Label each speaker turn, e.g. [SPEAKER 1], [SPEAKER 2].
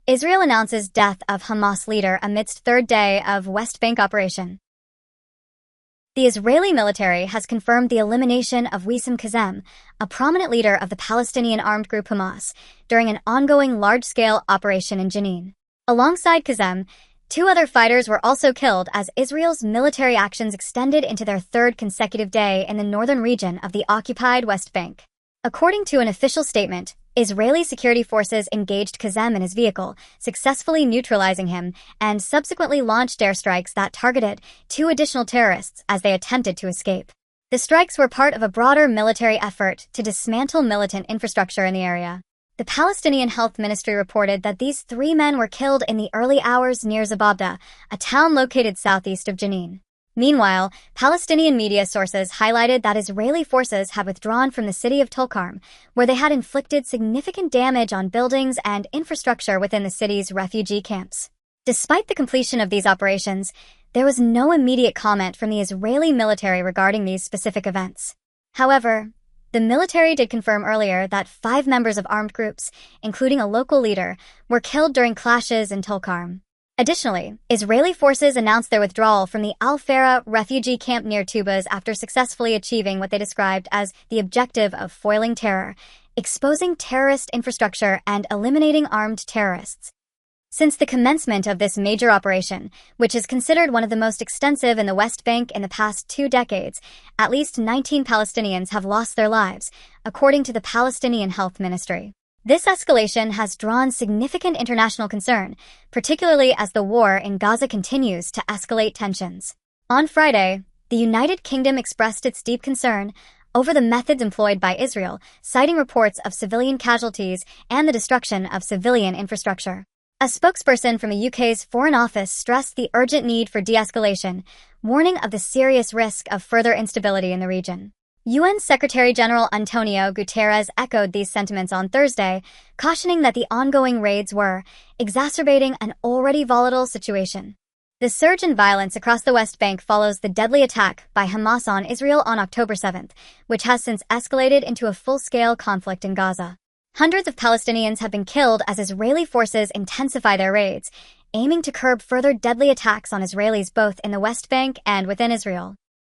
[SPEAKER 1] Israel announces death of Hamas leader amidst third day of West Bank operation. The Israeli military has confirmed the elimination of Wissam Khazem, a prominent leader of the Palestinian armed group Hamas, during an ongoing large-scale operation in Jenin. Alongside Khazem, 2 other fighters were also killed as Israel's military actions extended into their third consecutive day in the northern region of the occupied West Bank. According to an official statement, Israeli security forces engaged Khazem in his vehicle, successfully neutralizing him, and subsequently launched airstrikes that targeted 2 additional terrorists as they attempted to escape. The strikes were part of a broader military effort to dismantle militant infrastructure in the area. The Palestinian Health Ministry reported that these 3 men were killed in the early hours near Zababdeh, a town located southeast of Jenin. Meanwhile, Palestinian media sources highlighted that Israeli forces had withdrawn from the city of Tulkarm, where they had inflicted significant damage on buildings and infrastructure within the city's refugee camps. Despite the completion of these operations, there was no immediate comment from the Israeli military regarding these specific events. However, the military did confirm earlier that 5 members of armed groups, including a local leader, were killed during clashes in Tulkarm. Additionally, Israeli forces announced their withdrawal from the Al-Farah refugee camp near Tubas after successfully achieving what they described as the objective of foiling terror, exposing terrorist infrastructure and eliminating armed terrorists. Since the commencement of this major operation, which is considered one of the most extensive in the West Bank in the past 2 decades, at least 19 Palestinians have lost their lives, according to the Palestinian Health Ministry. This escalation has drawn significant international concern, particularly as the war in Gaza continues to escalate tensions. On Friday, the United Kingdom expressed its deep concern over the methods employed by Israel, citing reports of civilian casualties and the destruction of civilian infrastructure. A spokesperson from the UK's Foreign Office stressed the urgent need for de-escalation, warning of the serious risk of further instability in the region. UN Secretary-General Antonio Guterres echoed these sentiments on Thursday, cautioning that the ongoing raids were exacerbating an already volatile situation. The surge in violence across the West Bank follows the deadly attack by Hamas on Israel on October 7th, which has since escalated into a full-scale conflict in Gaza. Hundreds of Palestinians have been killed as Israeli forces intensify their raids, aiming to curb further deadly attacks on Israelis both in the West Bank and within Israel.